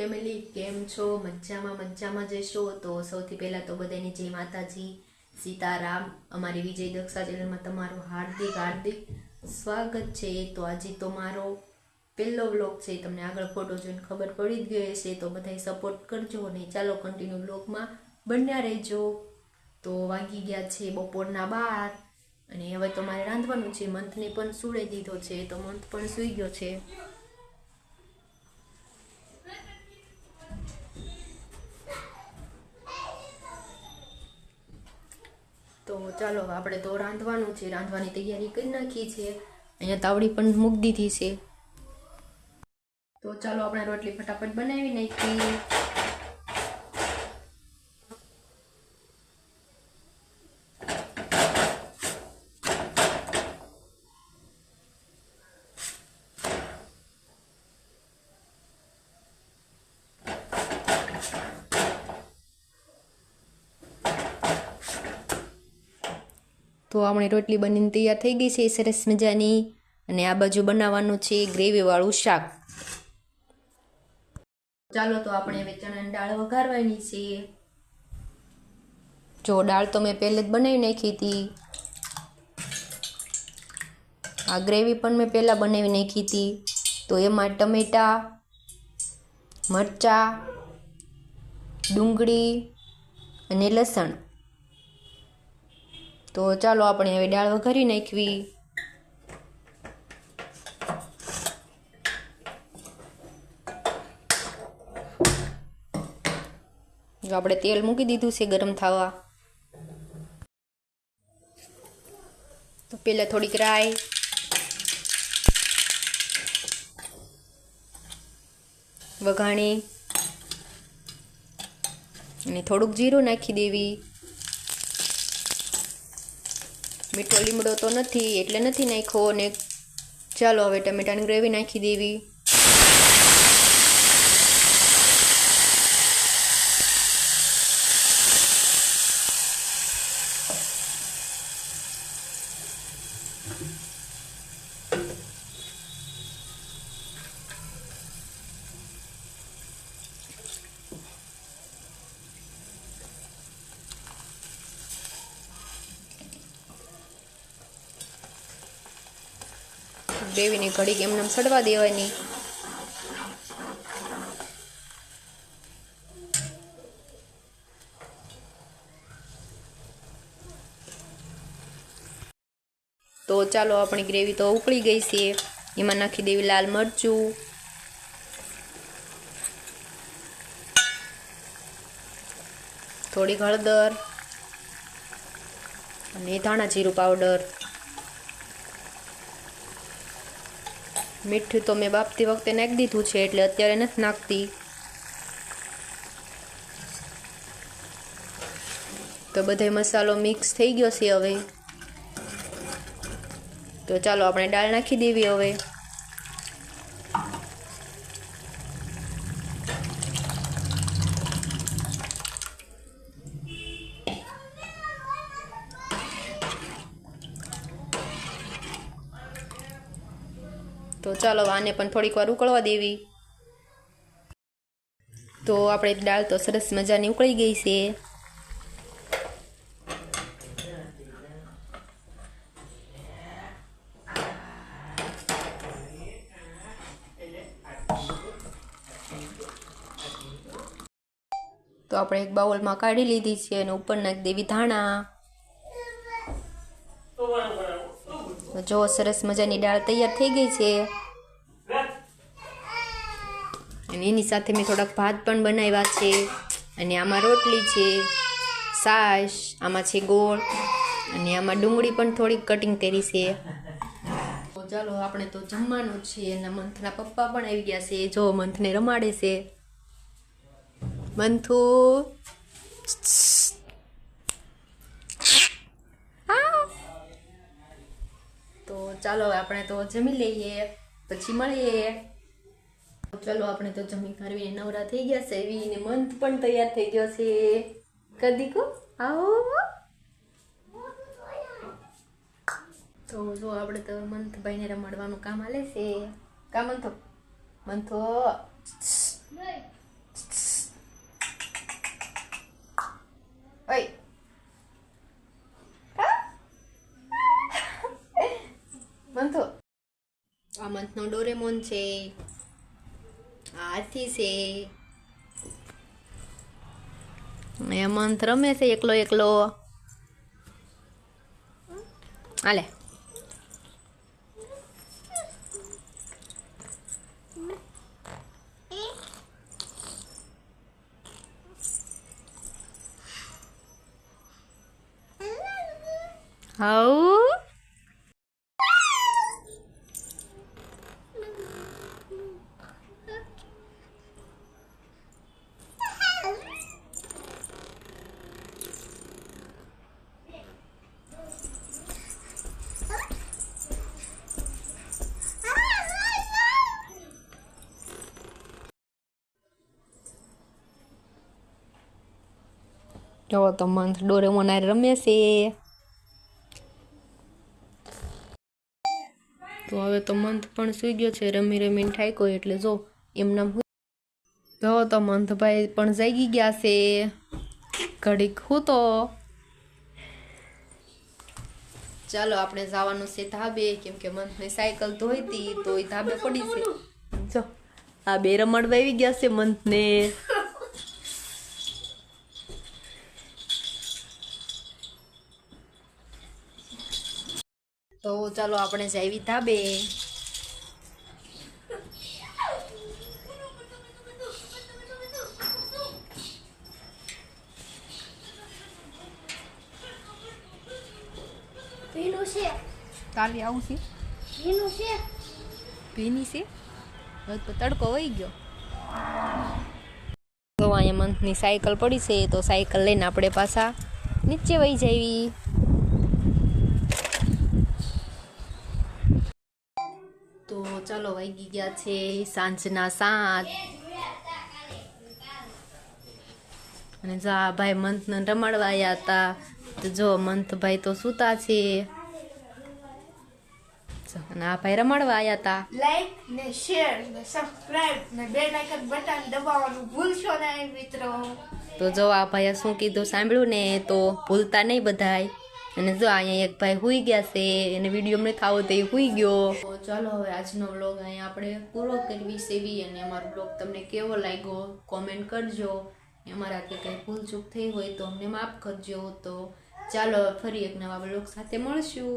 Family કેમ છો? મજામાં જશો? તો સૌથી પહેલા તો બધાની જય માતાજી, સીતારામ. અમારી વિજય દક્ષા ચેનલમાં તમારું હાર્દિક સ્વાગત છે. તો આજે તો મારો પહેલો વ્લોગ છે. તમને આગળ ફોટો જોઈને ખબર પડી જ ગઈ હશે, તો બધાય સપોર્ટ કરજો અને ચાલો કન્ટિન્યુ વ્લોગમાં બન્યા રહેજો. તો વાગી ગયા છે બપોરના 12 અને હવે તો મારે રાંધવાનું છે. મંથને પણ સુડાઈ દીધો છે, તો મંથ પણ સૂઈ ગયો છે. તો ચાલો આપણે તો રાંધવાનું છે, રાંધવાની તૈયારી કરી નાખી છે. અહીંયા તાવડી પણ મૂકી દીધી છે. તો ચાલો આપણે રોટલી ફટાફટ બનાવી નાખી. તો આપણી રોટલી બનીને તૈયાર થઈ ગઈ છે સરસ મજાની. અને આ બાજુ બનાવવાનું છે ગ્રેવીવાળું શાક. ચાલો તો આપણે હવે ચણાની દાળ વઘારવાની છે. જો દાળ તો મેં પહેલે જ બનાવી નાખી હતી. આ ગ્રેવી પણ મેં પહેલાં બનાવી નાખી હતી. તો એમાં ટમેટા, મરચાં, ડુંગળી અને લસણ. તો ચાલો આપણે હવે દાળ વઘારી નાખવી. જો આપણે તેલ મૂકી દીધું છે ગરમ થવા. તો પહેલાં થોડીક રાઈ, વઘાણી અને થોડુંક જીરું નાખી દેવી. મીઠો લીમડો તો નથી એટલે નથી નાખ્યો. અને ચાલો હવે ટમેટાની ગ્રેવી નાખી દેવી. ગ્રેવીની ઘડીક એમને સડવા દેવાની. તો ચાલો આપણી ગ્રેવી તો ઉકળી ગઈ છે. એમાં નાખી દેવી લાલ મરચું, થોડીક હળદર અને ધાણા જીરું પાવડર. મીઠું તો મેં બાફતી વખતે નાખી દીધું છે એટલે અત્યારે નથી નાખતી. તો બધો મસાલો મિક્સ થઈ ગયો છે હવે. તો ચાલો આપણે દાળ નાખી દેવી હવે. તો ચાલો આને પણ થોડીક વાર ઉકળવા દેવી. તો આપણે દાળ તો સરસ મજાની ઉકળી ગઈ છે. તો આપણે એક બાઉલમાં કાઢી લીધી છે અને ઉપર નાખી દેવી ધાણા. જો સરસ મજાની દાળ તૈયાર થઈ ગઈ છે. અને એની સાથે મેં થોડાક ભાત પણ બનાવ્યા છે. અને આમાં રોટલી છે, છાશ, આમાં છે ગોળ અને આમાં ડુંગળી પણ થોડીક કટિંગ કરી છે. તો ચાલો આપણે તો જમવાનું છે. અને મંથના પપ્પા પણ આવી ગયા છે. જો મંથને રમાડે છે. મંથુ તો ચાલો આપણે તો જમી લઈએ, પછી મળીએ. ચલો આપણે તો જમી કરવીને નવરા થઈ ગયા છે. એવી ને મંથ પણ તૈયાર થઈ ગયો છે. કદી કો આવો. તો જો આપણે તો મંથભાઈને રમાડવાનું કામ આલે છે. કા મંથો મંથો મંથો આ મંથનો ડોરેમોન છે, આ હાથી છે, એ મંથ રમે છે એકલો એકલો. હાલે હાઉ જો તો મંથ ડોરેમોન આ રમે છે. તો હવે તો મંથ પણ સુઈ ગયો છે, રમી રમીને થાક્યો એટલે જો એમનામ જો તો મંથભાઈ પણ જાગી ગયા છે. ઘડીક હું તો ચાલો આપણે જવાનું છે ધાબે, કેમ કે મંથની સાયકલ ધોઈ હતી તો એ ધાબે પડી છે. જો આ બે રમડવા આવી ગયા છે મંથને. તો ચાલો આપણે જઈએ ધાબે. ભીનું છે, તાલી આવું છે, ભીનું છે, ભીની છે, હવે તો તડકો વહી ગયો. તો અહીંયા મંથની સાયકલ પડી છે, તો સાયકલ લઈને આપણે પાછા નીચે વહી જવી. તો ચાલો વાગી ગયા છે સાંજના 7 અને જા ભાઈ મંથને રમાડવા આવ્યા હતા. તો જો મંથભાઈ તો સૂતા છે અને આ ભાઈ રમાડવા આવ્યા હતા. લાઈક ને શેર ને સબસ્ક્રાઇબ ને બેલ આઇકન બટન દબાવવાનું ભૂલશો નહીં મિત્રો. તો જો આ ભાઈએ શું કીધું સાંભળ્યું ને તો ભૂલતા નહીં બધાય. અને જો અહીંયા એક ભાઈ હુઈ ગયા છે, એને વિડીયો નથી આવો તો એ હુઈ ગયો. તો ચાલો હવે આજનો વ્લોગ અહીંયા આપણે પૂરો કરવી સેવી. અને અમારો વ્લોગ તમને કેવો લાગ્યો કોમેન્ટ કરજો. અમારાથી કંઈ ભૂલચૂક થઈ હોય તો અમને માફ કરજો. તો ચાલો ફરી એક નવા વ્લોગ સાથે મળશું.